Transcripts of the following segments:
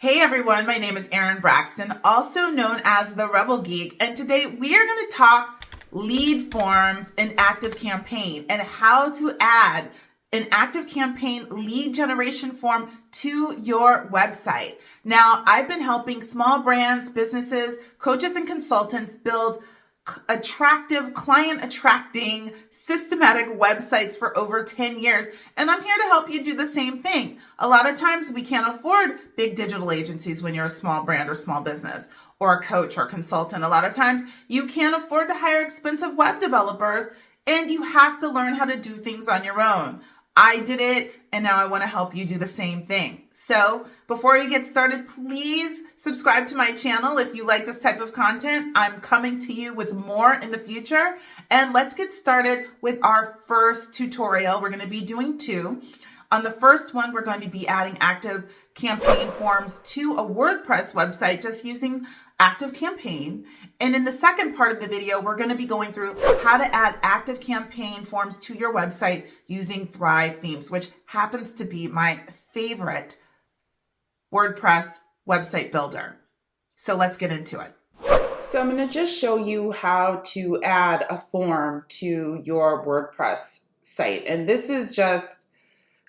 Hey everyone, my name is Erin Braxton, also known as the Rebel Geek, and today we are going to talk lead forms in ActiveCampaign and how to add an ActiveCampaign lead generation form to your website. Now, I've been helping small brands, businesses, coaches, and consultants build attractive, client-attracting, systematic websites for over 10 years. And I'm here to help you do the same thing. A lot of times we can't afford big digital agencies when you're a small brand or small business or a coach or consultant. A lot of times you can't afford to hire expensive web developers and you have to learn how to do things on your own. I did it, and now I want to help you do the same thing. So before you get started, please subscribe to my channel if you like this type of content. I'm coming to you with more in the future. And let's get started with our first tutorial. We're going to be doing two. On the first one, we're going to be adding ActiveCampaign forms to a WordPress website just using ActiveCampaign. And in the second part of the video, we're going to be going through how to add ActiveCampaign forms to your website using Thrive themes, which happens to be my favorite WordPress website builder. So let's get into it. So I'm going to just show you how to add a form to your WordPress site. And this is just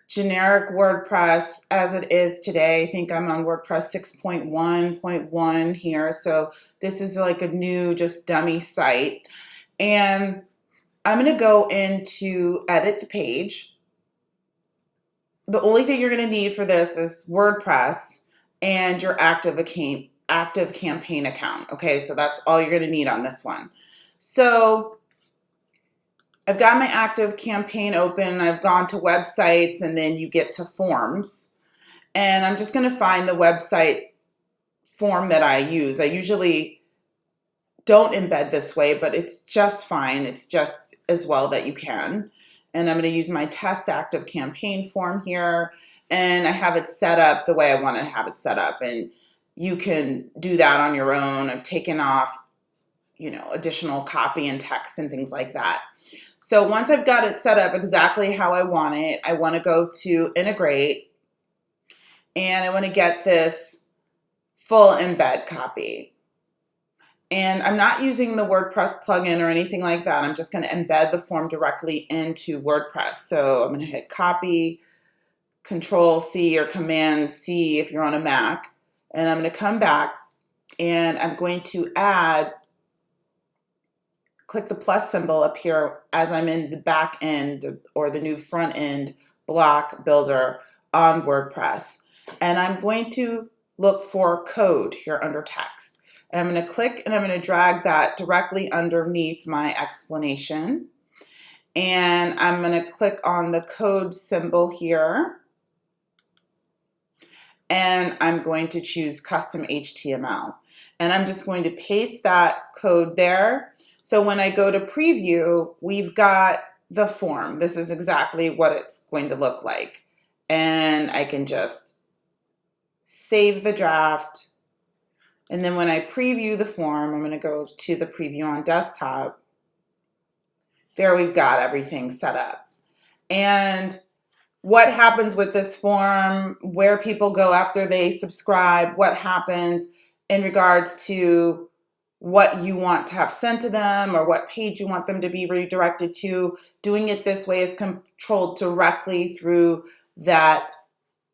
generic WordPress as it is today. I think I'm on WordPress 6.1.1 here. So this is like a new, just dummy site. And I'm going to go into edit the page. The only thing you're going to need for this is WordPress and your ActiveCampaign account. Okay, so that's all you're going to need on this one. So I've got my ActiveCampaign open, I've gone to websites, and then you get to forms. And I'm just going to find the website form that I use. I usually don't embed this way, but it's just fine. It's just as well that you can. And I'm going to use my test ActiveCampaign form here. And I have it set up the way I want to have it set up. And you can do that on your own. I've taken off, additional copy and text and things like that. So once I've got it set up exactly how I want it, I want to go to integrate and I want to get this full embed copy. And I'm not using the WordPress plugin or anything like that. I'm just going to embed the form directly into WordPress. So I'm going to hit copy, Control C or Command C if you're on a Mac. And I'm going to come back and I'm going to click the plus symbol up here as I'm in the back end or the new front end block builder on WordPress. And I'm going to look for code here under text. And I'm going to click and I'm going to drag that directly underneath my explanation. And I'm going to click on the code symbol here. And I'm going to choose custom HTML. And I'm just going to paste that code there. So when I go to preview, we've got the form. This is exactly what it's going to look like. And I can just save the draft. And then when I preview the form, I'm going to go to the preview on desktop. There we've got everything set up. And what happens with this form, where people go after they subscribe, what happens in regards to what you want to have sent to them or what page you want them to be redirected to. Doing it this way is controlled directly through that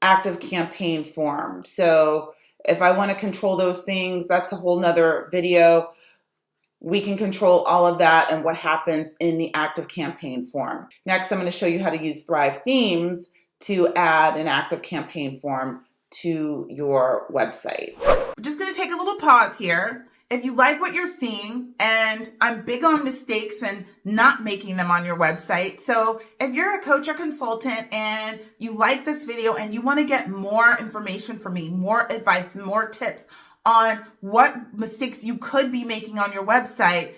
ActiveCampaign form. So if I want to control those things, that's a whole nother video. We can control all of that and what happens in the ActiveCampaign form. Next, I'm going to show you how to use Thrive themes to add an ActiveCampaign form to your website. I'm just going to take a little pause here. If you like what you're seeing, and I'm big on mistakes and not making them on your website. So if you're a coach or consultant and you like this video and you want to get more information from me, more advice and more tips on what mistakes you could be making on your website,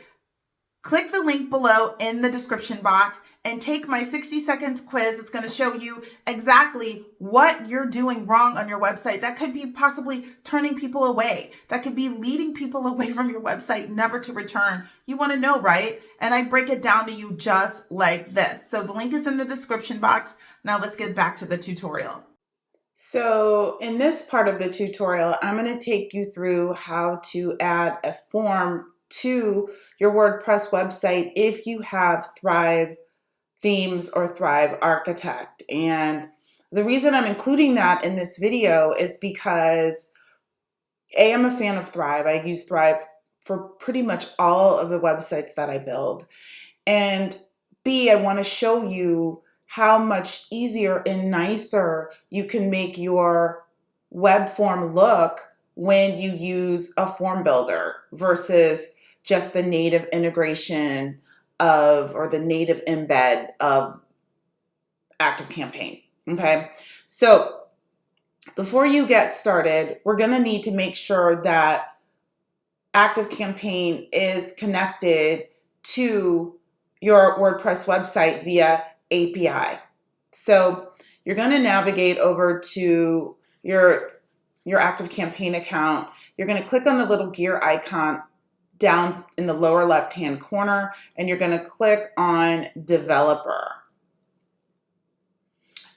click the link below in the description box and take my 60 seconds quiz. It's going to show you exactly what you're doing wrong on your website. That could be possibly turning people away. That could be leading people away from your website, never to return. You want to know, right? And I break it down to you just like this. So the link is in the description box. Now let's get back to the tutorial. So in this part of the tutorial, I'm going to take you through how to add a form to your WordPress website if you have Thrive Themes or Thrive Architect. And the reason I'm including that in this video is because A, I'm a fan of Thrive. I use Thrive for pretty much all of the websites that I build. And B, I want to show you how much easier and nicer you can make your web form look when you use a form builder versus just the native integration of, or the native embed of ActiveCampaign. Okay, so before you get started, we're going to need to make sure that ActiveCampaign is connected to your WordPress website via API. So you're going to navigate over to your ActiveCampaign account. You're going to click on the little gear icon down in the lower left-hand corner, and you're going to click on Developer.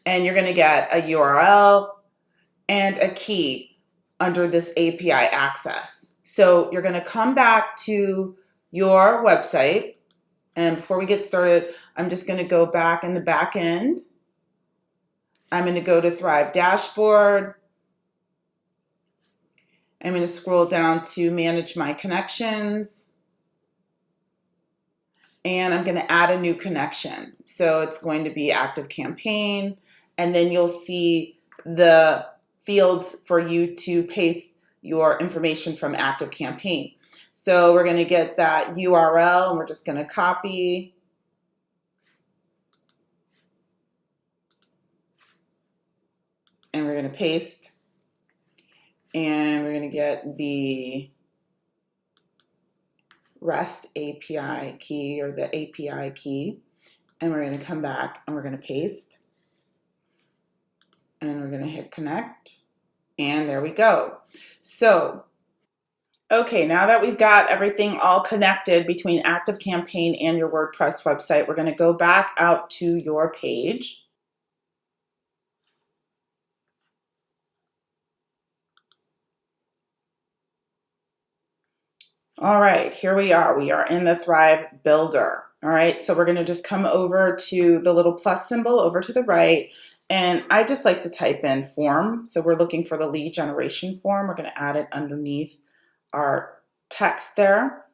And you're going to get a URL and a key under this API access. So you're going to come back to your website. And before we get started, I'm just going to go back in the back end. I'm going to go to Thrive Dashboard. I'm going to scroll down to Manage My Connections. And I'm going to add a new connection. So it's going to be ActiveCampaign. And then you'll see the fields for you to paste your information from ActiveCampaign. So we're going to get that URL and we're just going to copy. And we're going to paste. And we're going to get the REST API key or the API key. And we're going to come back and we're going to paste. And we're going to hit connect. And there we go. So, okay, now that we've got everything all connected between ActiveCampaign and your WordPress website, we're going to go back out to your page. All right, here we are. We are in the Thrive Builder. All right, so we're going to just come over to the little plus symbol over to the right. And I just like to type in form. So we're looking for the lead generation form. We're going to add it underneath our text there.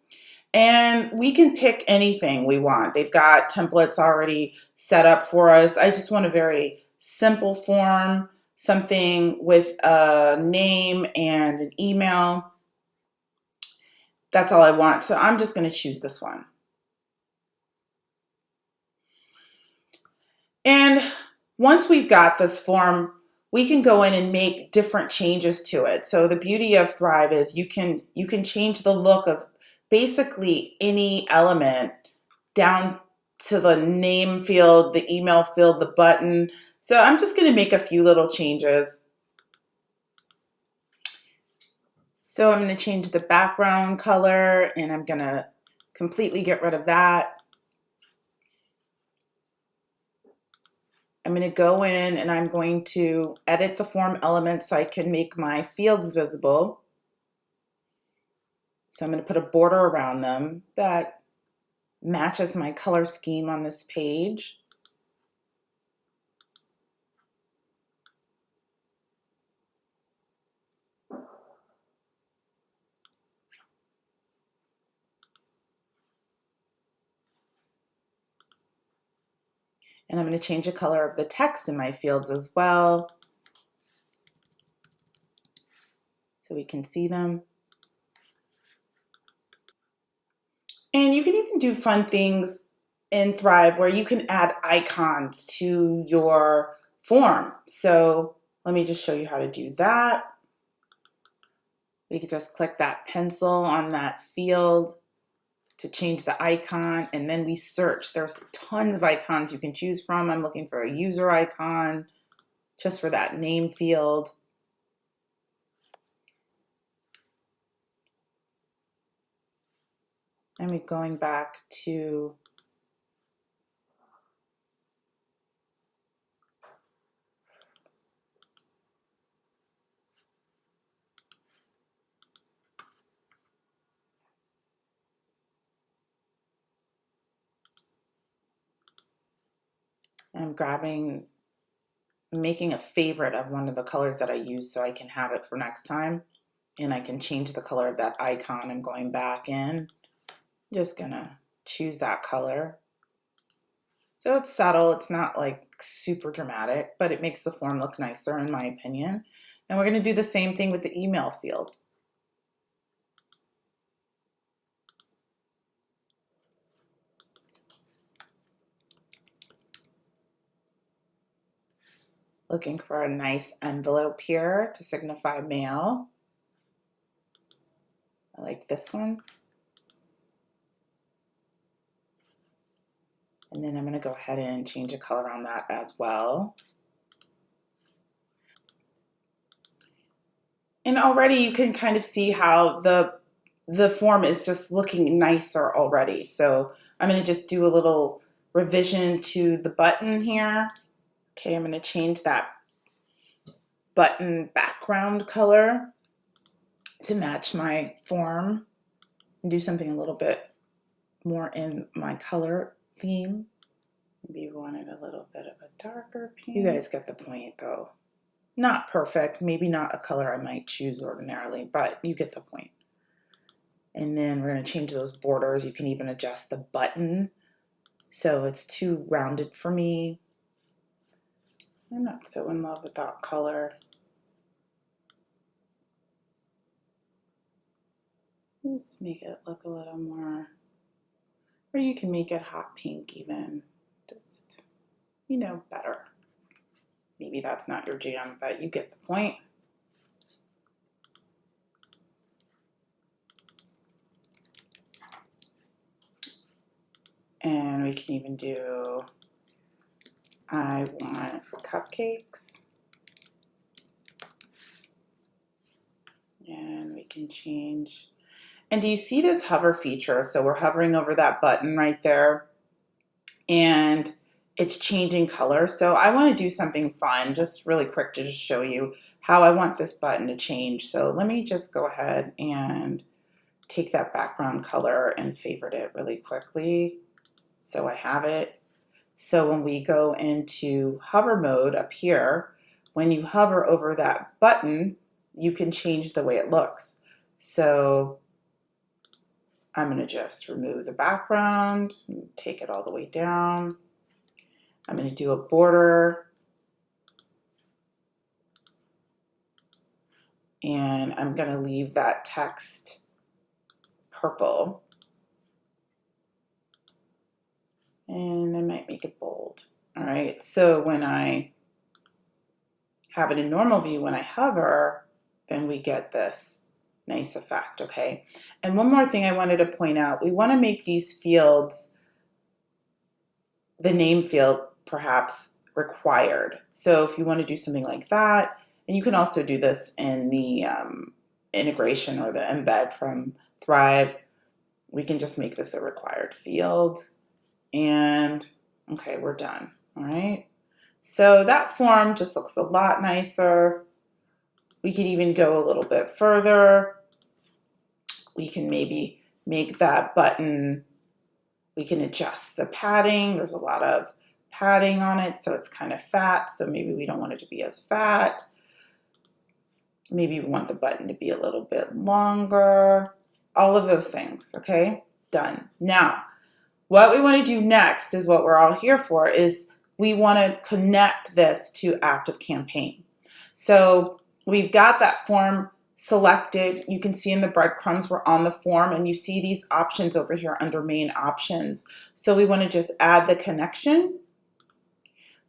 And we can pick anything we want. They've got templates already set up for us. I just want a very simple form, something with a name and an email. That's all I want. So I'm just going to choose this one. And once we've got this form, we can go in and make different changes to it. So the beauty of Thrive is you can change the look of basically any element down to the name field, the email field, the button. So I'm just going to make a few little changes. So I'm going to change the background color and I'm going to completely get rid of that. I'm going to go in and I'm going to edit the form element so I can make my fields visible. So I'm going to put a border around them that matches my color scheme on this page. And I'm going to change the color of the text in my fields as well, so we can see them. And you can even do fun things in Thrive where you can add icons to your form. So let me just show you how to do that. We can just click that pencil on that field to change the icon, and then we search. There's tons of icons you can choose from. I'm looking for a user icon just for that name field. And we're going back to I'm making a favorite of one of the colors that I use so I can have it for next time. And I can change the color of that icon. I'm going back in. Just gonna choose that color. So it's subtle, it's not like super dramatic, but it makes the form look nicer in my opinion. And we're gonna do the same thing with the email field. Looking for a nice envelope here to signify mail. I like this one. And then I'm going to go ahead and change the color on that as well. And already you can kind of see how the form is just looking nicer already. So I'm going to just do a little revision to the button here. Okay, I'm going to change that button background color to match my form and do something a little bit more in my color theme. Maybe we wanted a little bit of a darker pink. You guys get the point though. Not perfect, maybe not a color I might choose ordinarily, but you get the point. And then we're going to change those borders. You can even adjust the button so it's too rounded for me. I'm not so in love with that color. Let's make it look a little more, or you can make it hot pink even, just, you know, better. Maybe that's not your jam, but you get the point. And we can even do, I want cupcakes. And we can change. And do you see this hover feature? So we're hovering over that button right there and it's changing color. So I want to do something fun, just really quick to just show you how I want this button to change. So let me just go ahead and take that background color and favorite it really quickly. So I have it. So when we go into hover mode up here, when you hover over that button, you can change the way it looks. So I'm going to just remove the background, take it all the way down. I'm going to do a border. And I'm going to leave that text purple. And I might make it bold. All right, so when I have it in normal view, when I hover, then we get this nice effect, okay? And one more thing I wanted to point out, we want to make these fields, the name field perhaps required. So if you want to do something like that, and you can also do this in the integration or the embed from Thrive, we can just make this a required field. And okay, we're done, all right? So that form just looks a lot nicer. We could even go a little bit further. We can maybe make that button, we can adjust the padding. There's a lot of padding on it, so it's kind of fat, so maybe we don't want it to be as fat. Maybe we want the button to be a little bit longer. All of those things, okay? Done. Now, what we want to do next is what we're all here for, is we want to connect this to ActiveCampaign. So we've got that form selected. You can see in the breadcrumbs we're on the form, and you see these options over here under main options. So we want to just add the connection.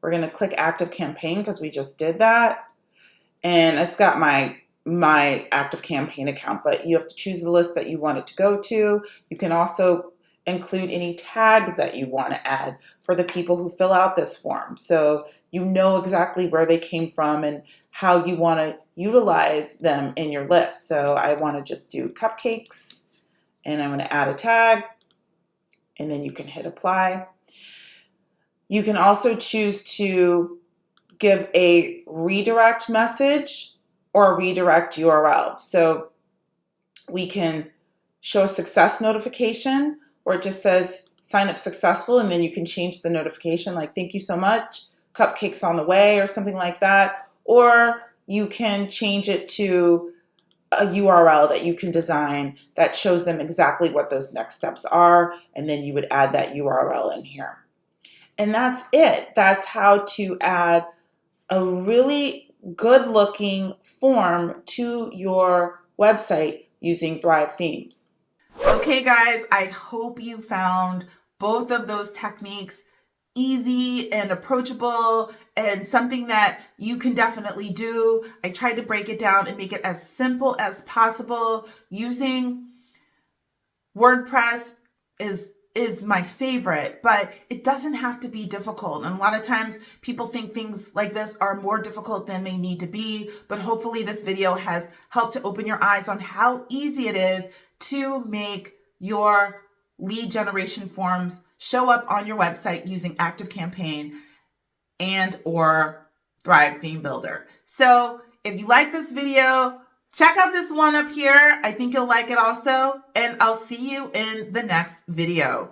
We're going to click ActiveCampaign because we just did that. And it's got my ActiveCampaign account, but you have to choose the list that you want it to go to. You can also include any tags that you want to add for the people who fill out this form. So you know exactly where they came from and how you want to utilize them in your list. So I want to just do cupcakes and I want to add a tag, and then you can hit apply. You can also choose to give a redirect message or a redirect URL. So we can show a success notification, or it just says sign up successful, and then you can change the notification like, thank you so much, cupcakes on the way, or something like that. Or you can change it to a URL that you can design that shows them exactly what those next steps are, and then you would add that URL in here. And that's it. That's how to add a really good looking form to your website using Thrive Themes. Okay guys, I hope you found both of those techniques easy and approachable and something that you can definitely do. I tried to break it down and make it as simple as possible. Using WordPress is my favorite, but it doesn't have to be difficult. And a lot of times people think things like this are more difficult than they need to be, but hopefully this video has helped to open your eyes on how easy it is to make your lead generation forms show up on your website using ActiveCampaign and or Thrive Theme Builder. So if you like this video, check out this one up here. I think you'll like it also, and I'll see you in the next video.